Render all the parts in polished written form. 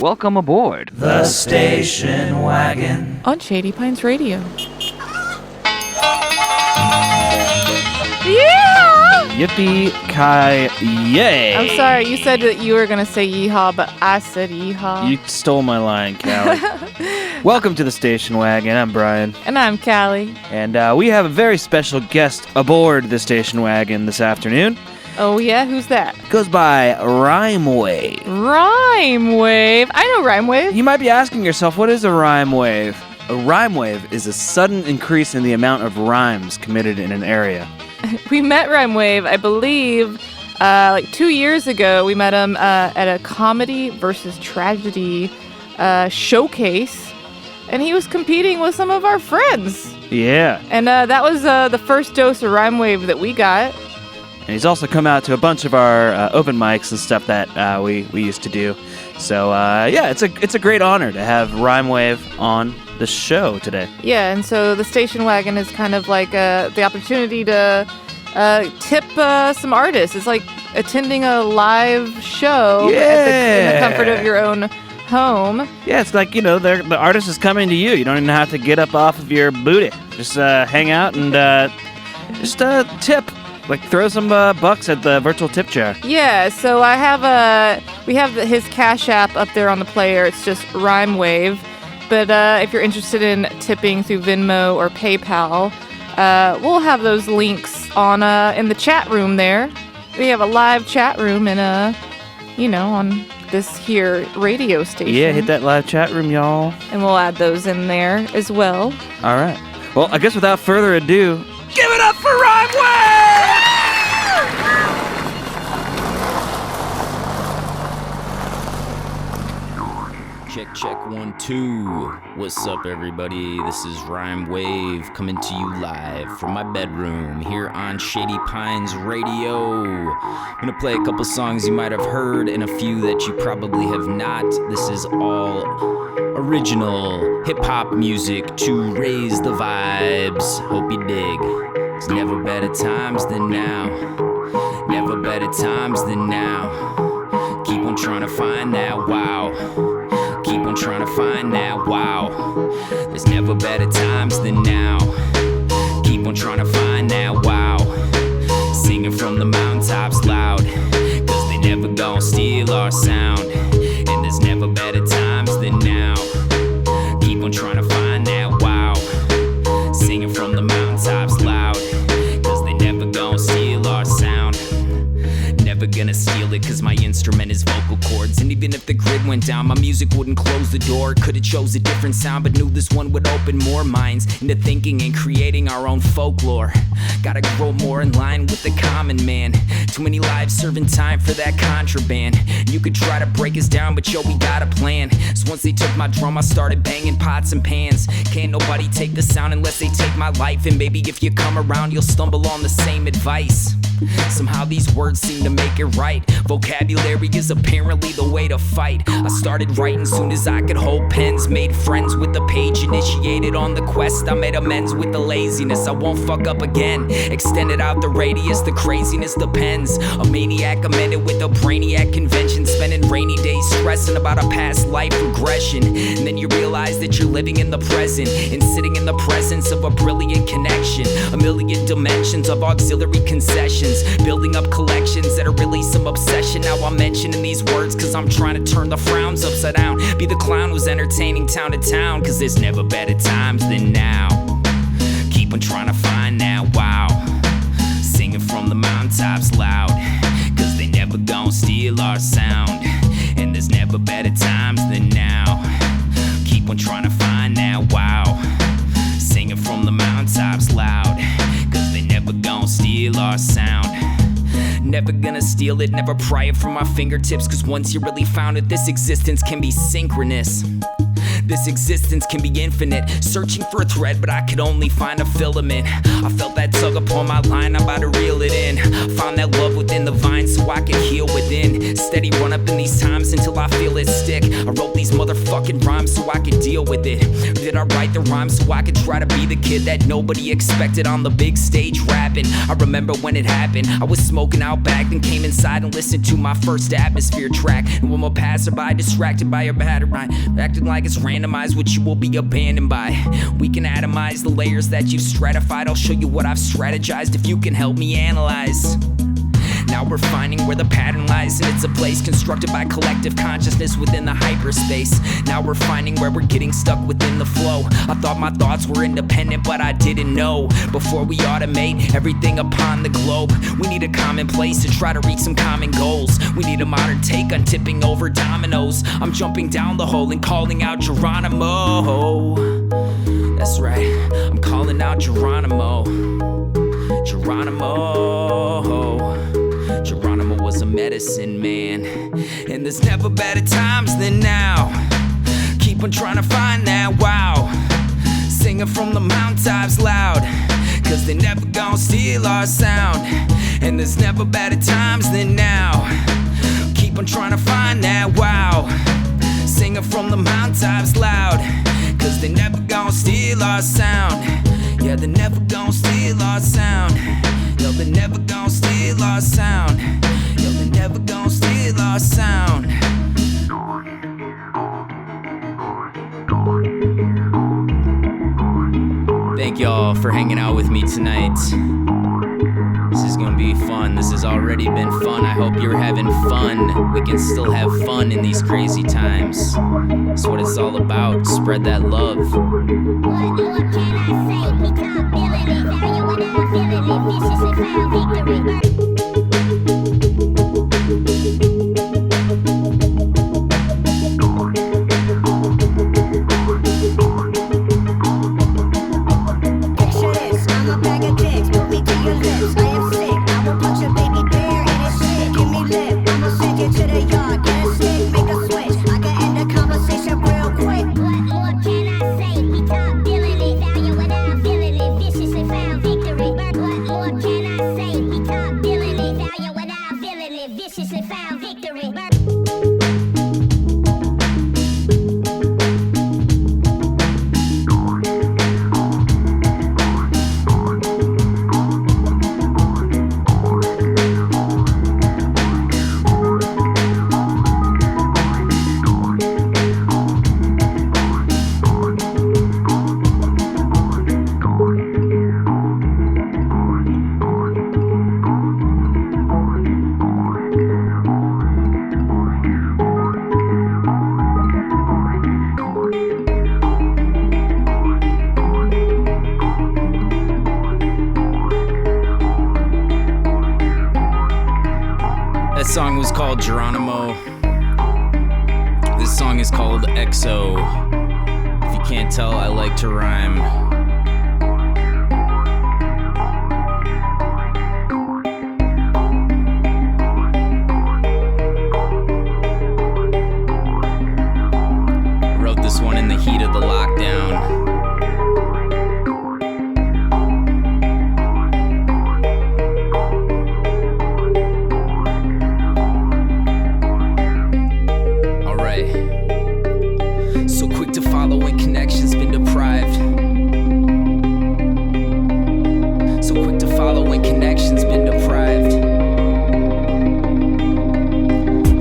Welcome aboard the Station Wagon on Shady Pines Radio. Yeah! Yippee-ki-yay! I'm sorry, you said that you were going to say yeehaw, but I said yeehaw. You stole my line, Callie. Welcome to the Station Wagon. I'm Brian. And I'm Callie. And we have a very special guest aboard the Station Wagon this afternoon. Oh, yeah? Who's that? Goes by Rhymewave. Rhymewave? I know Rhymewave. You might be asking yourself, what is a Rhymewave? A Rhymewave is a sudden increase in the amount of rhymes committed in an area. We met Rhymewave, I believe, like 2 years ago. We met him at a comedy versus tragedy showcase, and he was competing with some of our friends. Yeah. And that was the first dose of Rhymewave that we got. And he's also come out to a bunch of our open mics and stuff that we used to do. So, yeah, it's a great honor to have Rhymewave on the show today. Yeah, and so the Station Wagon is kind of like the opportunity to tip some artists. It's like attending a live show in the comfort of your own home. Yeah, it's like, the artist is coming to you. You don't even have to get up off of your booty. Just hang out and just tip. Like, throw some bucks at the virtual tip jar. Yeah, so we have his Cash App up there on the player. It's just Rhymewave. But if you're interested in tipping through Venmo or PayPal, we'll have those links on in the chat room there. We have a live chat room on this here radio station. Yeah, hit that live chat room, y'all. And we'll add those in there as well. All right. Well, I guess without further ado, give it up for Rhymewave! Check 1 2. What's up, everybody? This is Rhymewave coming to you live from my bedroom here on Shady Pines Radio. I'm gonna play a couple songs you might have heard and a few that you probably have not. This is all original hip-hop music to raise the vibes. Hope you dig. There's never better times than now. Never better times than now. Keep on trying to find that wow. Keep on trying to find that wow. There's never better times than now. Keep on trying to find that wow. Singing from the mountaintops loud, cause they never gon' steal our sound. And there's never better times than now. Keep on trying to find that wow. Singing from the mountaintops loud, cause they never gon' steal our sound. Never gonna steal it, cause my instrument is vocal cords. And even if the grid went down, my music wouldn't close the door. Could've chose a different sound, but knew this one would open more minds into thinking and creating our own folklore. Gotta grow more in line with the common man. Too many lives serving time for that contraband. You could try to break us down, but yo, we got a plan. So once they took my drum, I started banging pots and pans. Can't nobody take the sound unless they take my life. And baby, if you come around, you'll stumble on the same advice. Somehow these words seem to make it right. Vocabulary is apparently the way to fight. I started writing soon as I could hold pens. Made friends with the page, initiated on the quest. I made amends with the laziness, I won't fuck up again. Extended out the radius, the craziness depends. A maniac amended with a brainiac convention. Spending rainy days stressing about a past life regression. And then you realize that you're living in the present and sitting in the presence of a brilliant connection. A million dimensions of auxiliary concessions. Building up collections that are really some obsession. Now I'm mentioning these words cause I'm trying to turn the frowns upside down. Be the clown who's entertaining town to town, cause there's never better times than now. Keep on trying to find that wow. Singing from the mountaintops loud, cause they never gon' steal our sound. And there's never better times than now. Keep on trying to find that wow. Singing from the mountaintops loud, cause they never gon' steal our sound. Never gonna steal it, never pry it from my fingertips. Cause once you really found it, this existence can be synchronous. This existence can be infinite. Searching for a thread, but I could only find a filament. I felt that tug upon my line, I'm about to reel it in. Found that love within the vine so I could heal within. Steady run up in these times until I feel it stick. I wrote these motherfuckers fucking rhyme so I could deal with it? Or did I write the rhyme so I could try to be the kid that nobody expected on the big stage rapping? I remember when it happened. I was smoking out back, then came inside and listened to my first Atmosphere track. And when a passerby distracted by your batter mind, acting like it's randomized, which you will be abandoned by. We can atomize the layers that you've stratified. I'll show you what I've strategized if you can help me analyze. Now we're finding where the pattern lies, and it's a place constructed by collective consciousness within the hyperspace. Now we're finding where we're getting stuck within the flow. I thought my thoughts were independent, but I didn't know. Before we automate everything upon the globe, we need a common place to try to reach some common goals. We need a modern take on tipping over dominoes. I'm jumping down the hole and calling out Geronimo. That's right, I'm calling out Geronimo. Geronimo was a medicine man, and there's never better times than now. Keep on trying to find that wow, singing from the mountaintops loud, cause they never gonna steal our sound. And there's never better times than now. Keep on trying to find that wow, singing from the mountaintops loud, cause they never gonna steal our sound. Yeah, they're never gonna steal our sound. Yo, they're never gonna steal our sound. Yo, they're never gonna steal our sound. Thank y'all for hanging out with me tonight. This is gonna be fun. This has already been fun. I hope you're having fun. We can still have fun in these crazy times. That's what it's all about. Spread that love. What more can I say? We can't feel any value without feeling it. Viciously found victory. That song was called Geronimo. This song is called XO. If you can't tell, I like to rhyme. Wrote this one in the heat of the lockdown. So quick to follow when connection's been deprived. So quick to follow when connection's been deprived.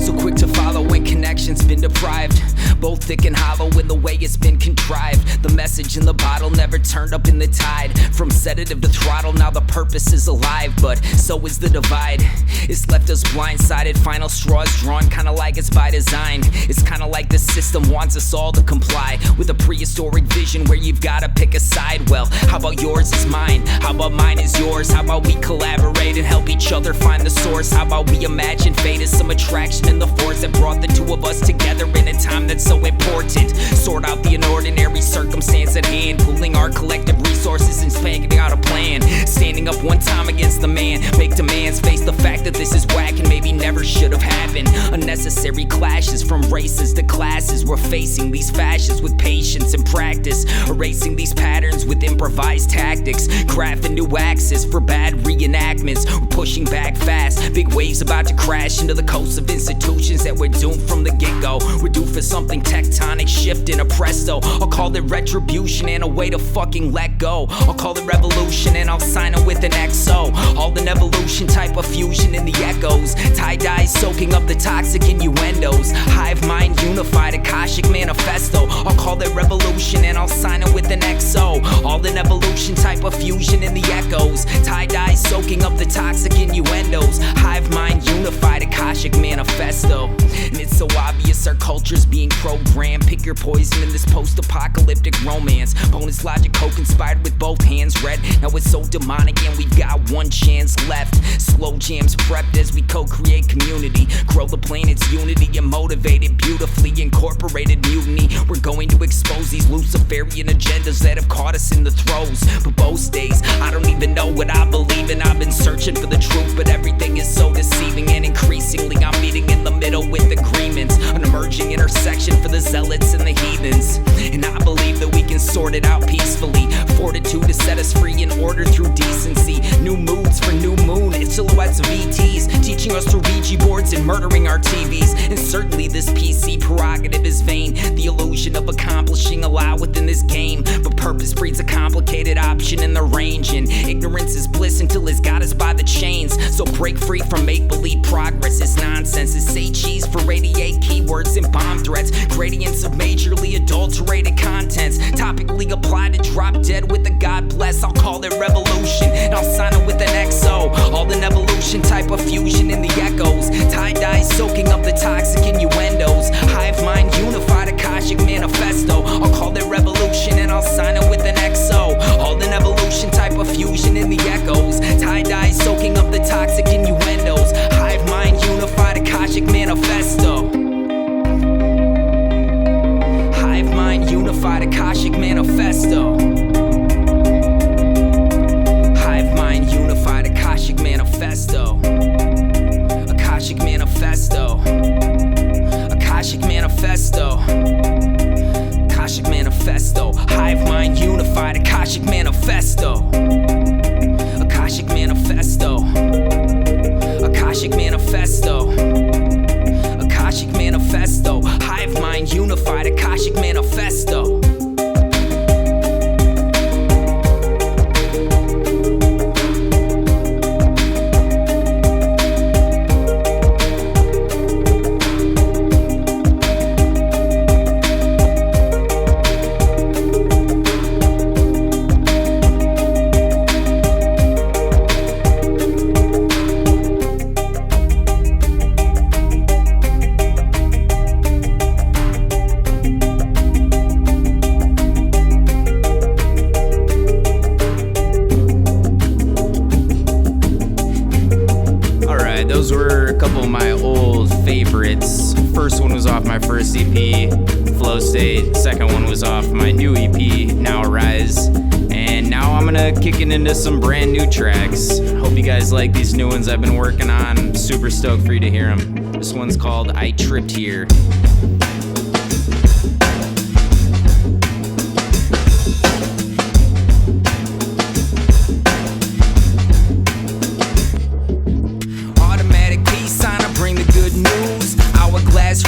So quick to follow when connection's been deprived. Both thick and hollow in the way it's been contrived. The message in the bottle never turned up in the tide. From sedative to throttle, now the purpose is alive. But so is the divide. It's left us blindsided. Final straws drawn, kinda like it's by design. It's kinda like the system wants us all to comply with a prehistoric vision where you've gotta pick a side. Well, how about yours is mine? How about mine is yours? How about we collaborate and help each other find the source? How about we imagine fate as some attraction in the force that brought the two of us together in a time that's so important? Sort out the inordinary circumstance at hand, pooling our collective resources and spanking out a plan. Standing up one time against the man, make demands, face the fact that this is whack and maybe never should have happened. Unnecessary clashes from races to classes. We're facing these fascists with patience and practice, erasing these patterns with improvised tactics, crafting new axes for bad reenactments. We're pushing back fast, big waves about to crash into the coast of institutions that we're doomed from the get-go. We're due for something tectonic shift in a presto. I'll call it retribution and a way to fucking let go. I'll call it revolution and I'll sign it with an XO. All an evolution type of fusion in the echoes. Tie-dye soaking up the toxic innuendos. Hive mind unified Akashic manifesto. I'll call it revolution and I'll sign it with an XO. All an evolution type of fusion in the echoes. Tie-dye soaking up the toxic innuendos. Hive mind unified Akashic manifesto. And it's so obvious our culture's being programmed. Pick your poison in this post-apocalyptic romance. Bonus logic co-conspired with both hands read. Now it's so demonic and we've got one chance left. Slow jams prepped as we co-create community. Grow the planet's unity and motivate it beautifully. Incorporated mutiny. We're going to expose these Luciferian agendas that have caught us in the throes. But most days, I don't even know what I believe in. I've been searching for the truth, but everything is so deceiving. And increasingly, I'm meeting in the middle with agreements. An emerging intersection for the zealots and the heathens. And I believe that we can sort it out peacefully. Fortitude to set us free in order through decency. New moods for new moon. It's silhouettes of ETs teaching us to Ouija boards and murdering our TVs. And certainly this PC prerogative is vain. The illusion of accomplishing a lot within this game. But purpose breeds a complicated option in the range. And ignorance is bliss until it's got us by the chains. So break free from make-believe progress. It's nonsense. It's say cheese for radiate keywords and bomb threats. Gradients of majorly adulterated contents. Topically applied to drop dead with a God bless. I'll call it revolution and I'll sign it with an XO. All an evolution type of fusion in the echoes. Tie-dye soaking up the toxic innuendos. Hive mind unified Akashic manifesto. I'll call it revolution and I'll sign it with an XO. All an evolution type of fusion in the echoes. Tie-dye soaking up the toxic innuendos. Hive mind unified Akashic manifesto. Hive mind unified Akashic manifesto. Hive mind unified Akashic manifesto. Akashic manifesto. Akashic manifesto. Akashic manifesto. Hive mind unified Akashic manifesto. Akashic manifesto. Akashic manifesto. Akashic manifesto. Hive mind unified Akashic manifesto. Those were a couple of my old favorites. First one was off my first EP, Flow State. Second one was off my new EP, Now Arise. And now I'm gonna kick it into some brand new tracks. Hope you guys like these new ones I've been working on. I'm super stoked for you to hear them. This one's called I Tripped Here.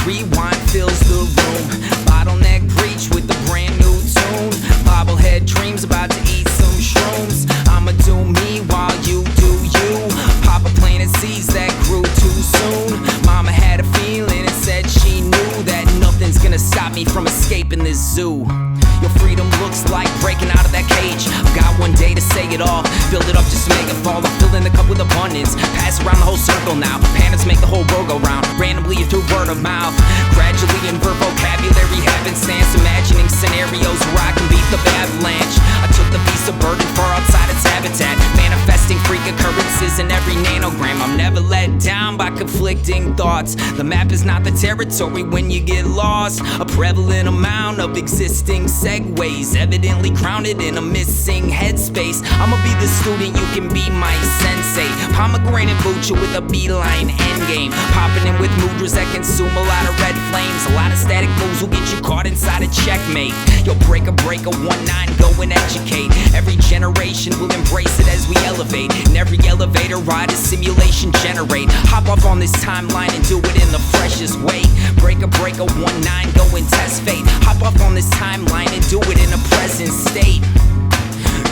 Rewind fills the room. Bottleneck breach with a brand new tune. Bobblehead dreams about to eat some shrooms. I'ma do me while you do you. Papa planted seeds that grew too soon. Mama had a feeling and said she knew that nothing's gonna stop me from escaping this zoo. Your freedom looks like breaking out of that cage. I've got one day to say it all. Fill it up just to make it fall. I'm filling the cup with abundance. Pass around the whole circle now. Panics make the whole world go round. Randomly through word of mouth. Gradually invert vocabulary happenstance. Imagining scenarios where I can beat the avalanche. I took the beast of burden far outside its habitat. Manifest Manifesting freak occurrences in every nanogram. I'm never let down by conflicting thoughts. The map is not the territory when you get lost. A prevalent amount of existing segues, evidently grounded in a missing headspace. I'ma be the student, you can be my sensei. Pomegranate Bucha with a beeline endgame. Popping in with mudras that consume a lot of red flames. A lot of static moves will get you caught inside a checkmate. Yo, break a 1-9, go and educate. Every generation will embrace it as we elevate. In every elevator ride a simulation generate. Hop off on this timeline and do it in the freshest way. Break a 1-9, go and test fate. Hop off on this timeline and do it in a present state.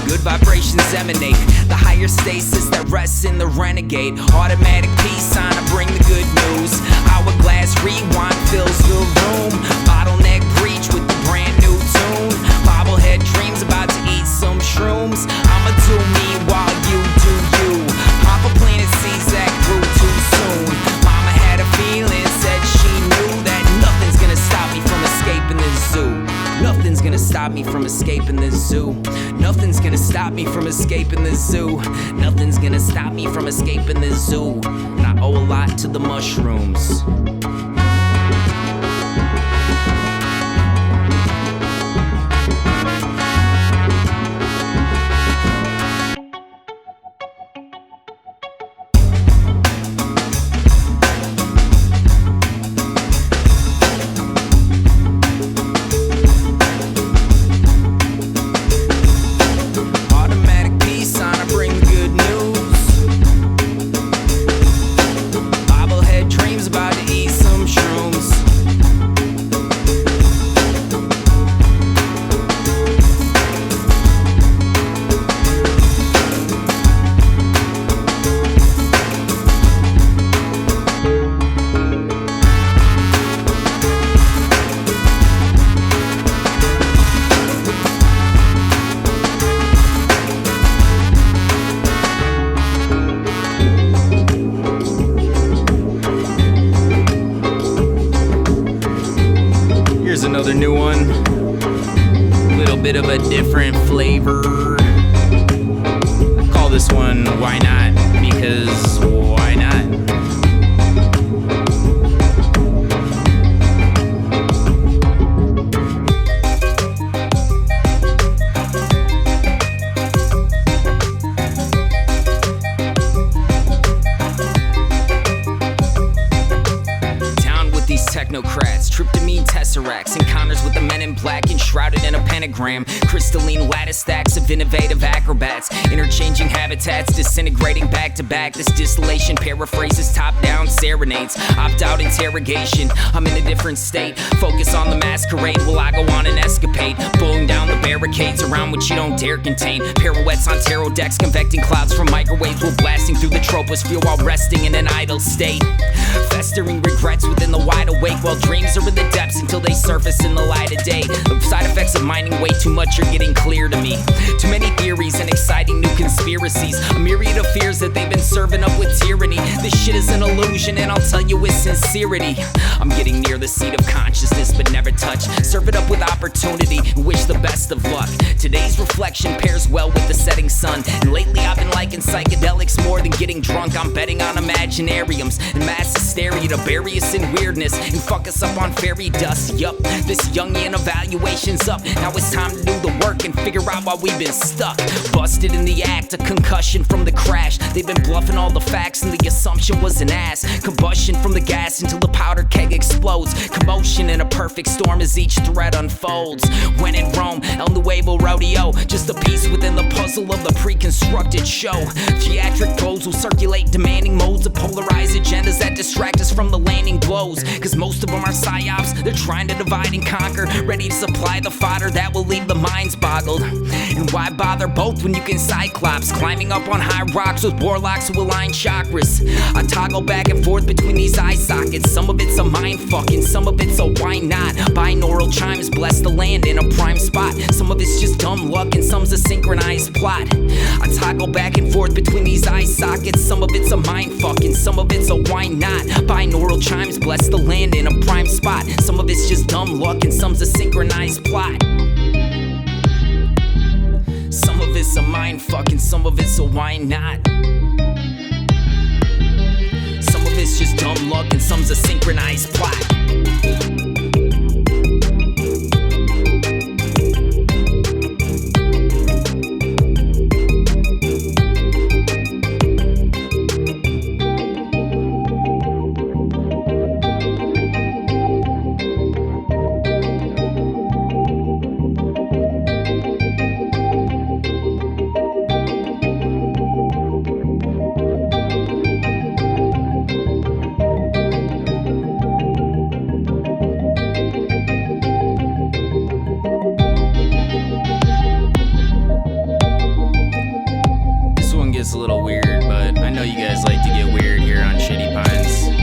Good vibrations emanate, the higher stasis that rests in the renegade. Automatic peace sign to bring the good news. Hourglass rewind fills the room. Bottleneck breach with the brand new tune. Bobblehead dreams about to eat some shrooms. I'ma do me while you do you. Papa planted seeds that grew too soon. Mama had a feeling, said she knew that nothing's gonna stop me from escaping the zoo. Nothing's gonna stop me from escaping the zoo. Nothing's gonna stop me from escaping the zoo. Nothing's gonna stop me from escaping the zoo. And I owe a lot to the mushrooms. Here's another new one. A little bit of a different flavor. I call this one Why Not? Because why not? Technocrats, tryptamine tesseracts, encounters with the men in black enshrouded in a pentagram, crystalline lattice stacks of innovative acrobats, interchanging habitats, disintegrating back to back. This distillation paraphrases top-down serenades, opt-out interrogation. I'm in a different state, focus on the masquerade while I go on an escapade, blowing down the barricades around which you don't dare contain. Pirouettes on tarot decks, convecting clouds from microwaves while blasting through the troposphere while resting in an idle state, festering regrets within the wide awake while dreams are in the depths until they surface in the light of day. The side effects of mining way too much are getting clear to me. Too many theories and exciting new conspiracies, a myriad of fears that they've been serving up with tyranny. This shit is an illusion and I'll tell you with sincerity, I'm getting near the seat of consciousness but never touch. Serve it up with opportunity and wish the best of luck. Today's reflection pairs well with the setting sun, and lately I've been liking psychedelics more than getting drunk. I'm betting on imaginariums and mass hysteria to bury us in weirdness and fuck us up on fairy dust. Yup, this Jungian evaluation's up. Now it's time to do the work and figure out why we've been stuck. Busted in the act, a concussion from the crash. They've been bluffing all the facts and the assumption was an ass. Combustion from the gas until the powder keg explodes. Commotion in a perfect storm as each thread unfolds. When in Rome, El Nuevo Rodeo, just a piece within the puzzle of the pre-constructed show. Theatric goals will circulate demanding modes of polarized agendas that distract us from the landing blows. Cause most of them are psyops, they're trying to divide and conquer, ready to supply the fodder that will leave the minds boggled. And why bother both when you can cyclops, climbing up on high rocks with warlocks who align chakras. I toggle back and forth between these eye sockets, some of it's a mind fucking, some of it's a why not. Binaural chimes bless the land in a prime spot, some of it's just dumb luck and some's a synchronized plot. I toggle back and forth between these eye sockets, some of it's a mind fucking, some of it's a why not. Binaural chimes bless the land in a prime spot, some of it's just dumb luck and some's a synchronized plot. Some of of it's a mind fuck and some of it's a why not. Some of it's just dumb luck and some's a synchronized plot. It's a little weird, but I know you guys like to get weird here on Shady Pines.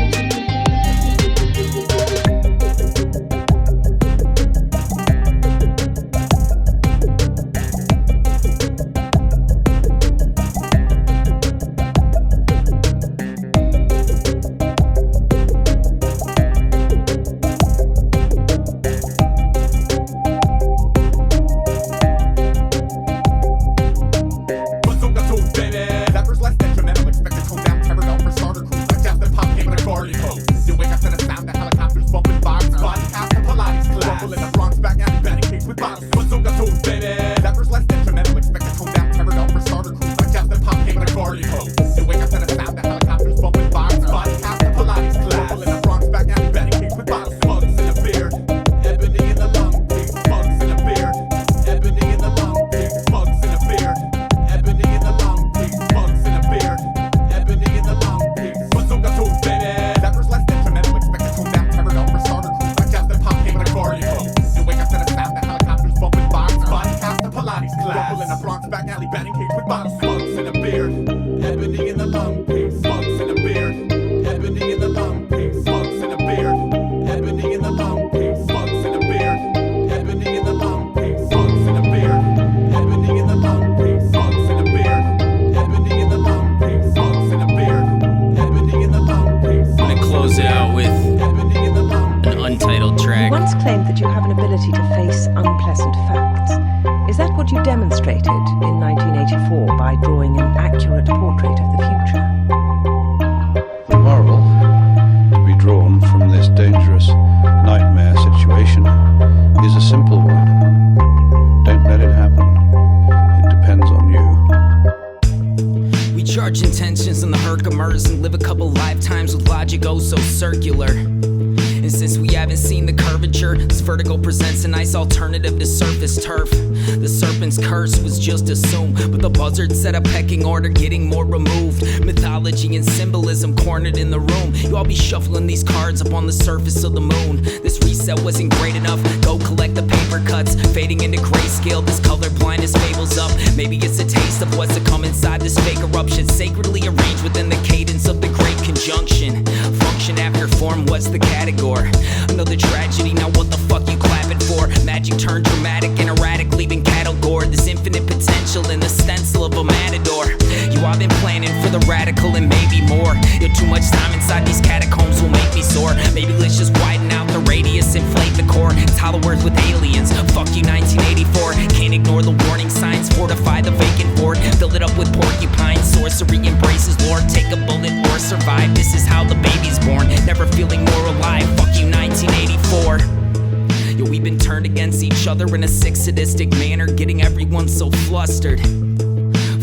Intentions in the Herkimer's and live a couple lifetimes with logic oh so circular. And since we haven't seen the curvature, this vertigo presents a nice alternative to surface turf. The serpent's curse was just assumed, but the buzzard set a pecking order, getting more removed. Mythology and symbolism cornered in the room. You all be shuffling these cards up on the surface of the moon. This reset wasn't great enough, go collect the paper cuts. Fading into grayscale, this color blindness fables up. Maybe it's a taste of what's to come inside this fake eruption, sacredly arranged within the cadence of the great conjunction. Function after form, what's the category? Another tragedy, now what the fuck you clapping for? Magic turned dramatic and erratic, leaving cattle gored. There's infinite potential in the stencil of a matador. You all been planning for the radical and maybe more. Too much time inside these catacombs will make me sore. Maybe let's just widen out the radius, inflate the core. It's Hollow Earth with aliens, fuck you 1984. Can't ignore the warning signs, fortify the vacant board. Fill it up with porcupine, sorcery embraces lore. Take a bullet or survive, this is how the baby's born. Never feeling more alive, fuck you 1984. Yo, we've been turned against each other in a sick sadistic manner, getting everyone so flustered.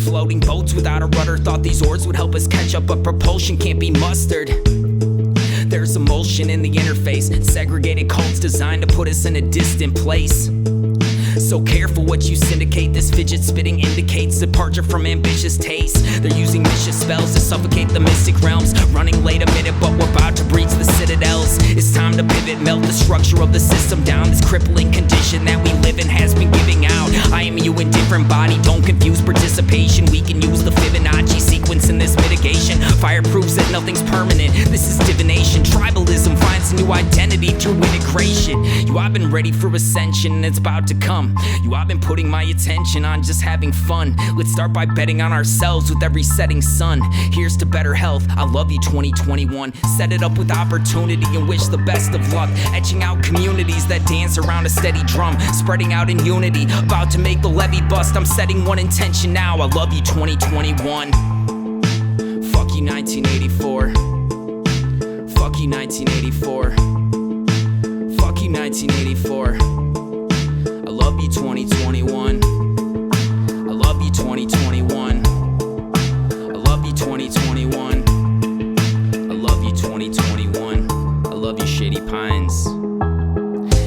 Floating boats without a rudder, thought these oars would help us catch up, but propulsion can't be mustered. There's emulsion in the interface, segregated cults designed to put us in a distant place. So careful what you syndicate, this fidget spitting indicates departure from ambitious taste. They're using vicious spells to suffocate the mystic realms. Running late a minute, but we're about to breach the citadels. It's time to pivot, melt the structure of the system down. This crippling condition that we live in has been giving out. I am you in different body, don't confuse participation. We can use the Fibonacci sequence in this mitigation. Fire proves that nothing's permanent. This is divination. Tribalism finds a new identity through integration. You, I've been ready for ascension, and it's about to come. You, I've been putting my attention on just having fun. Let's start by betting on ourselves with every setting sun. Here's to better health. I love you, 2021. Set it up with opportunity and wish the best of luck. Etching out communities that dance around a steady drum. Spreading out in unity. About to make the levee bust. I'm setting one intention now. I love you, 2021. Fuck you, 1984. Fuck you, 1984. Fuck you, 1984. I love you, 2021. I love you, 2021. I love you, 2021. I love you, 2021. I love you, Shady Pines.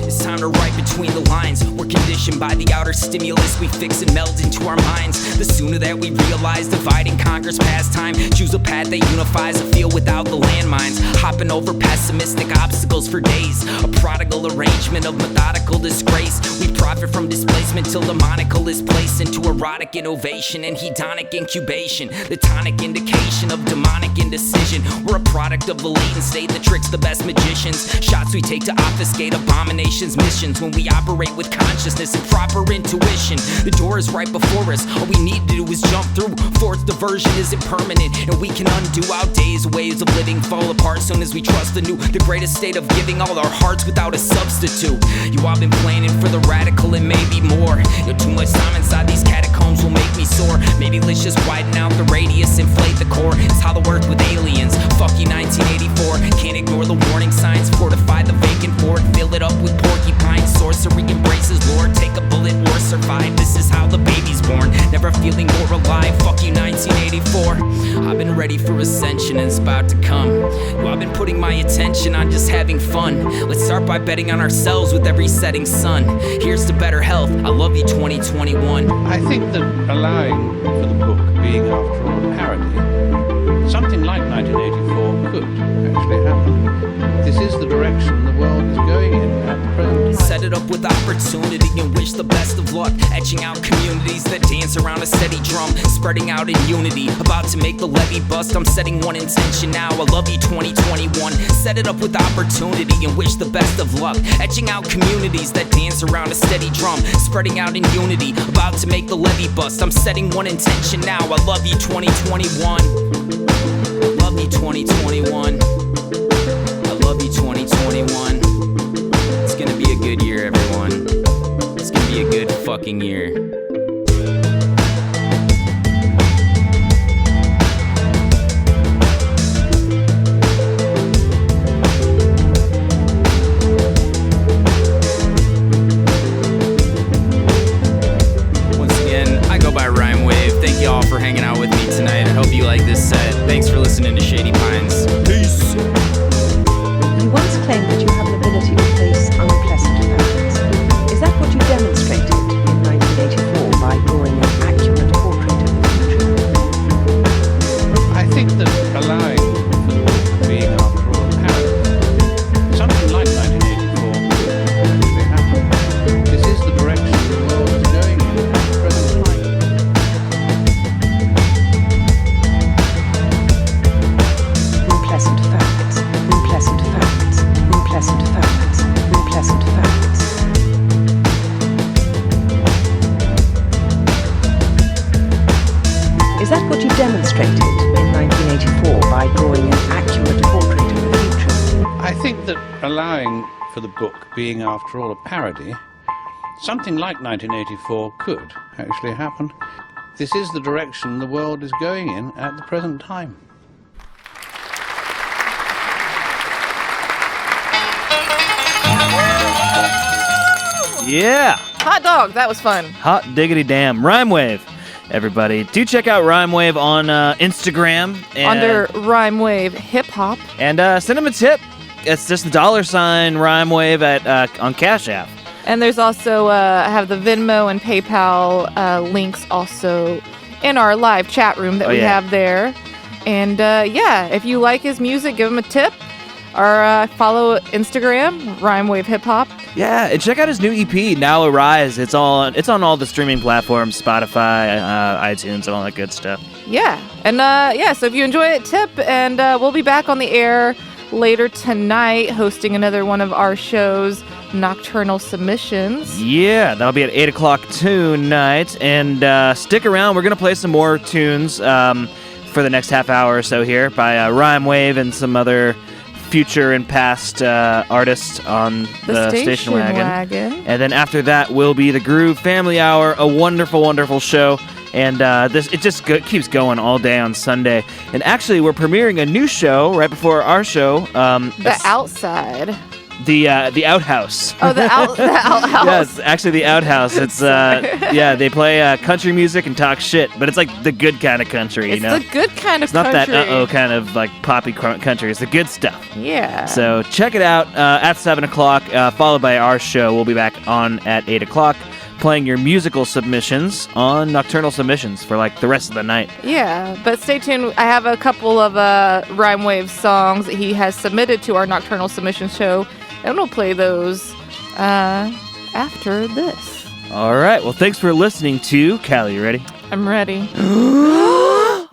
It's time to write between the lines. We're conditioned by the outer stimulus we fix and meld into our minds. The sooner that we realize divide and conquer's pastime. Choose a path that unifies a field without the landmines. Hopping over pessimistic obstacles for days. A prodigal arrangement of methodical disgrace. We profit from displacement till the monocle is placed into erotic innovation and hedonic incubation. The tonic indication of demonic indecision. We're a product of the latent state that tricks the best magicians. Shots we take to obfuscate abominations, missions. When we operate with consciousness and proper intuition, the door is right before us. All we need to do is jump through. Fourth diversion isn't permanent, and we can undo our days. Ways of living fall apart soon as we trust the new. The greatest state of giving all our hearts without a substitute. You, I've been planning for the radical and maybe more. Yo, too much time inside these catacombs will make me sore. Maybe let's just widen out the radius, inflate the core. It's how the work with aliens. Fuck you, 1984. Can't ignore the warning signs. Fortify the vacant fort. Fill it up with porcupine. Sorcery embraces Lord. Take a bullet or survive. This is how the baby's born. Never feeling more alive. Fuck you, 1984. I've been ready for ascension and it's about to come. Yo, I've been putting my attention on just having fun. Let's start by betting on ourselves with every setting sun. Here's to better health. I love you, 2021. I think that allowing for the book being, after all, a parody, something like 1984 could actually happen. This is the direction the world is going in at the present time. Set it up with opportunity and wish the best of luck. Etching out communities that dance around a steady drum. Spreading out in unity. About to make the levee bust. I'm setting one intention now. I love you, 2021. Set it up with opportunity and wish the best of luck. Etching out communities that dance around a steady drum. Spreading out in unity. About to make the levee bust. I'm setting one intention now. I love you, 2021. I love you, 2021. I love you, 2021. It's gonna be a good year, everyone. It's gonna be a good fucking year. Once again, I go by Rhymewave. Thank you all for hanging out with me tonight. I hope you like this set. Thanks for listening to Shady Pines. Peace. You once claimed that you have an ability to face unpleasant facts. Is that what you demonstrated in 1984 by drawing an accurate portrait of the future? I think that allowing for the book being, after all, a parody, something like 1984 could actually happen. This is the direction the world is going in at the present time. Unpleasant facts, unpleasant facts, unpleasant facts, unpleasant facts. Is that what you demonstrated in 1984 by drawing an accurate portrait of the future? I think that allowing for the book being, after all, a parody, something like 1984 could actually happen. This is the direction the world is going in at the present time. Yeah. Hot dog, that was fun. Hot diggity damn. Rhymewave, everybody. Do check out Rhymewave on Instagram. And, Under Rhymewave Hip Hop. And send them a tip. It's just the $sign Rhymewave at on Cash App. And there's also, I have the Venmo and PayPal links also in our live chat room that we have there. And yeah, if you like his music, give him a tip. Or follow Instagram, Rhymewave Hip Hop. Yeah, and check out his new EP, Now Arise. It's on all the streaming platforms, Spotify, iTunes, and all that good stuff. Yeah. And so if you enjoy it, tip. And we'll be back on the air later tonight hosting another one of our shows, Nocturnal Submissions. Yeah, that'll be at 8 o'clock tonight. And stick around. We're going to play some more tunes for the next half hour or so here by Rhymewave and some other future and past artists on the Station Wagon. And then after that will be the Groove Family Hour, a wonderful, wonderful show. And it just keeps going all day on Sunday. And actually, we're premiering a new show right before our show. The Outside. The Outhouse. Oh, the Outhouse. Yes, actually the Outhouse. It's they play country music and talk shit, but it's like the good kind of country, It's the good kind of country. It's not that kind of like poppy country. It's the good stuff. Yeah. So check it out at 7 o'clock, followed by our show. We'll be back on at 8 o'clock, playing your musical submissions on Nocturnal Submissions for like the rest of the night. Yeah, but stay tuned. I have a couple of Rhymewave songs that he has submitted to our Nocturnal Submissions show, and we'll play those after this. All right. Well, thanks for listening to Callie. You ready? I'm ready.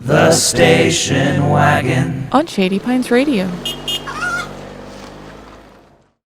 The Station Wagon. On Shady Pines Radio.